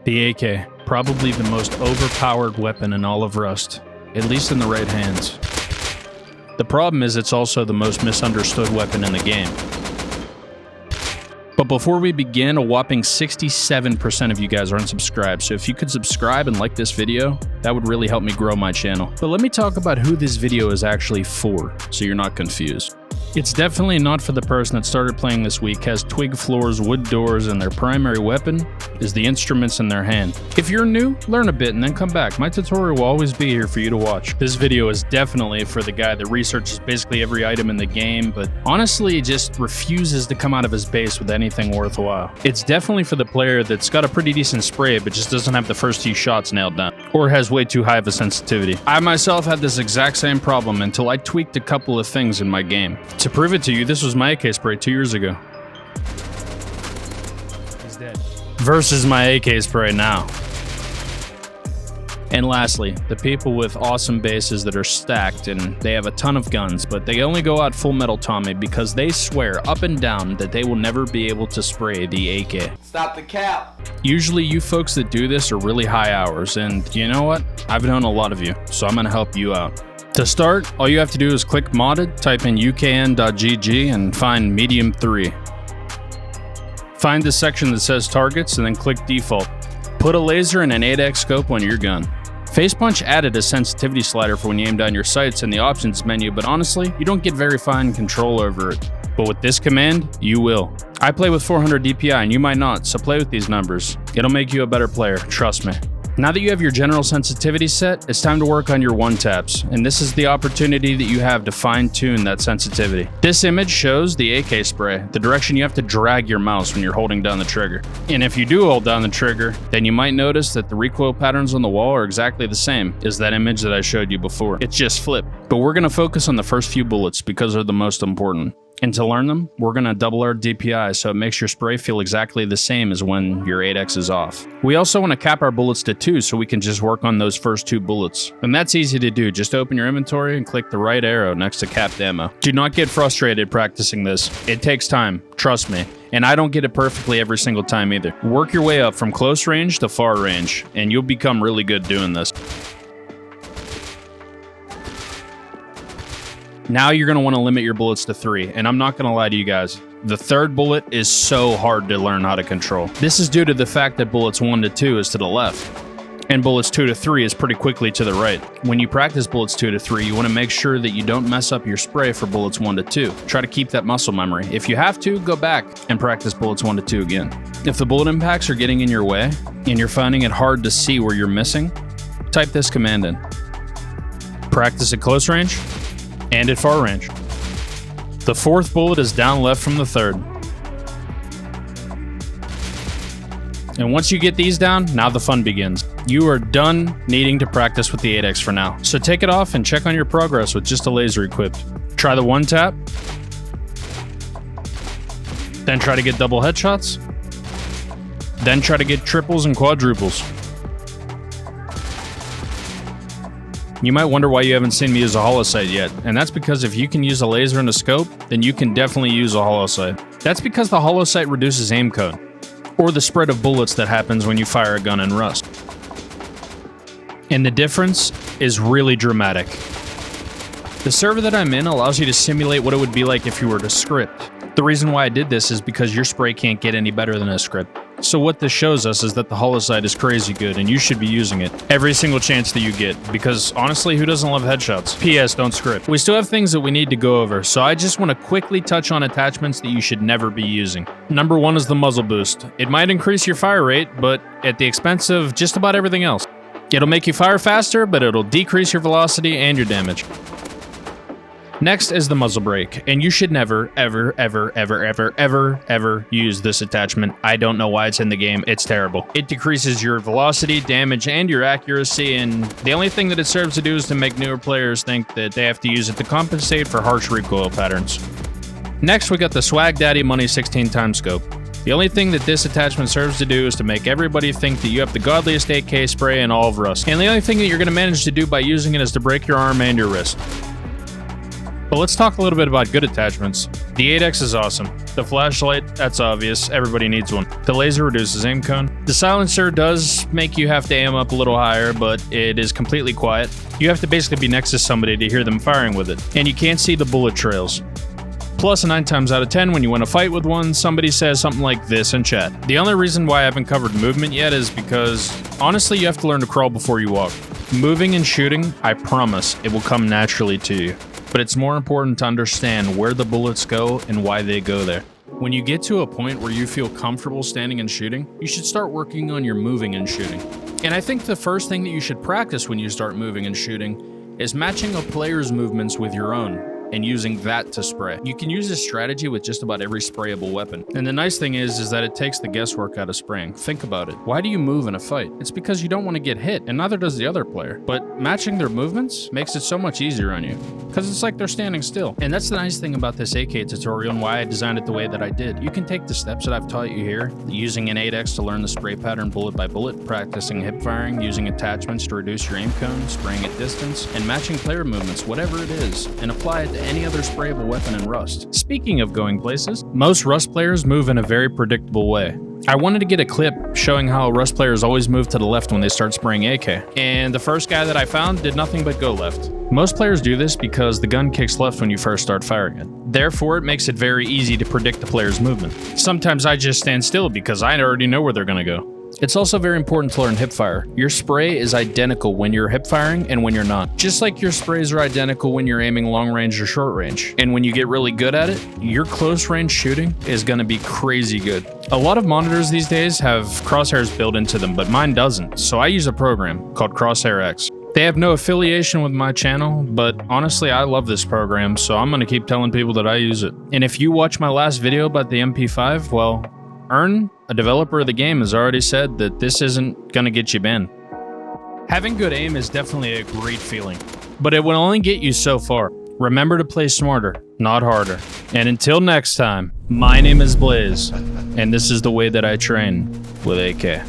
The AK, probably the most overpowered weapon in all of Rust, at least in the right hands. The problem is it's also the most misunderstood weapon in the game. But before we begin, a whopping 67% of you guys are unsubscribed, so if you could subscribe and like this video, that would really help me grow my channel. But let me talk about who this video is actually for, so you're not confused. It's definitely not for the person that started playing this week, has twig floors, wood doors, and their primary weapon is the instruments in their hand. If you're new, learn a bit and then come back. My tutorial will always be here for you to watch. This video is definitely for the guy that researches basically every item in the game, but honestly just refuses to come out of his base with anything worthwhile. It's definitely for the player that's got a pretty decent spray, but just doesn't have the first few shots nailed down, or has way too high of a sensitivity. I myself had this exact same problem until I tweaked a couple of things in my game. To prove it to you, this was my AK spray 2 years ago. He's dead. Versus my AK spray now. And lastly, the people with awesome bases that are stacked and they have a ton of guns, but they only go out full metal Tommy because they swear up and down that they will never be able to spray the AK. Stop the cap. Usually you folks that do this are really high hours, and you know what? I've known a lot of you, so I'm gonna help you out. To start, all you have to do is click modded, type in ukn.gg and find medium 3. Find the section that says targets and then click default. Put a laser and an 8x scope on your gun. Facepunch added a sensitivity slider for when you aim down your sights in the options menu, but honestly, you don't get very fine control over it. But with this command, you will. I play with 400 DPI and you might not, so play with these numbers. It'll make you a better player, trust me. Now that you have your general sensitivity set, it's time to work on your one taps, and this is the opportunity that you have to fine-tune that sensitivity. This image shows the AK spray, the direction you have to drag your mouse when you're holding down the trigger. And if you do hold down the trigger, then you might notice that the recoil patterns on the wall are exactly the same as that image that I showed you before. It's just flipped. But we're going to focus on the first few bullets because they're the most important. And to learn them, we're going to double our DPI so it makes your spray feel exactly the same as when your 8x is off. We also want to cap our bullets to 2 so we can just work on those first 2 bullets. And that's easy to do, just open your inventory and click the right arrow next to capped ammo. Do not get frustrated practicing this. It takes time, trust me. And I don't get it perfectly every single time either. Work your way up from close range to far range, and you'll become really good doing this. Now you're going to want to limit your bullets to 3, and I'm not going to lie to you guys. The third bullet is so hard to learn how to control. This is due to the fact that bullets 1 to 2 is to the left, and bullets 2 to 3 is pretty quickly to the right. When you practice bullets 2 to 3, you want to make sure that you don't mess up your spray for bullets 1 to 2. Try to keep that muscle memory. If you have to, go back and practice bullets 1 to 2 again. If the bullet impacts are getting in your way, and you're finding it hard to see where you're missing, type this command in. Practice at close range and at far range. The fourth bullet is down left from the third. And once you get these down, now the fun begins. You are done needing to practice with the 8x for now. So take it off and check on your progress with just a laser equipped. Try the one tap. Then try to get double headshots. Then try to get triples and quadruples. You might wonder why you haven't seen me use a holosight yet, and that's because if you can use a laser and a scope, then you can definitely use a holosight. That's because the holosight reduces aim cone, or the spread of bullets that happens when you fire a gun in Rust. And the difference is really dramatic. The server that I'm in allows you to simulate what it would be like if you were to script. The reason why I did this is because your spray can't get any better than a script. So what this shows us is that the holosight is crazy good and you should be using it every single chance that you get, because honestly, who doesn't love headshots? PS, don't script. We still have things that we need to go over, so I just want to quickly touch on attachments that you should never be using. Number 1 is the Muzzle Boost. It might increase your fire rate, but at the expense of just about everything else. It'll make you fire faster, but it'll decrease your velocity and your damage. Next is the Muzzle Brake, and you should never, ever, ever, ever, ever, ever, ever use this attachment. I don't know why it's in the game. It's terrible. It decreases your velocity, damage, and your accuracy, and the only thing that it serves to do is to make newer players think that they have to use it to compensate for harsh recoil patterns. Next, we got the Swag Daddy Money 16x scope. The only thing that this attachment serves to do is to make everybody think that you have the godliest AK spray in all of Rust. And the only thing that you're going to manage to do by using it is to break your arm and your wrist. But let's talk a little bit about good attachments. The 8x is awesome. The flashlight, that's obvious. Everybody needs one. The laser reduces aim cone. The silencer does make you have to aim up a little higher, but it is completely quiet. You have to basically be next to somebody to hear them firing with it. And you can't see the bullet trails. Plus, 9 times out of 10, when you want to fight with one, somebody says something like this in chat. The only reason why I haven't covered movement yet is because, honestly, you have to learn to crawl before you walk. Moving and shooting, I promise, it will come naturally to you. But it's more important to understand where the bullets go and why they go there. When you get to a point where you feel comfortable standing and shooting, you should start working on your moving and shooting. And I think the first thing that you should practice when you start moving and shooting is matching a player's movements with your own and using that to spray. You can use this strategy with just about every sprayable weapon. And the nice thing is that it takes the guesswork out of spraying. Think about it. Why do you move in a fight? It's because you don't want to get hit, and neither does the other player. But matching their movements makes it so much easier on you, because it's like they're standing still. And that's the nice thing about this AK tutorial and why I designed it the way that I did. You can take the steps that I've taught you here, using an 8x to learn the spray pattern bullet by bullet, practicing hip firing, using attachments to reduce your aim cone, spraying at distance, and matching player movements, whatever it is, and apply it to any other sprayable weapon in Rust. Speaking of going places, most Rust players move in a very predictable way. I wanted to get a clip showing how Rust players always move to the left when they start spraying AK, and the first guy that I found did nothing but go left. Most players do this because the gun kicks left when you first start firing it. Therefore, it makes it very easy to predict the player's movement. Sometimes I just stand still because I already know where they're gonna go. It's also very important to learn hip fire. Your spray is identical when you're hip firing and when you're not. Just like your sprays are identical when you're aiming long range or short range. And when you get really good at it, your close range shooting is gonna be crazy good. A lot of monitors these days have crosshairs built into them, but mine doesn't. So I use a program called Crosshair X. They have no affiliation with my channel, but honestly, I love this program, so I'm gonna keep telling people that I use it. And if you watch my last video about the MP5, well, Ern, a developer of the game, has already said that this isn't gonna get you banned. Having good aim is definitely a great feeling, but it will only get you so far. Remember to play smarter, not harder. And until next time, my name is Blaze, and this is the way that I train with AK.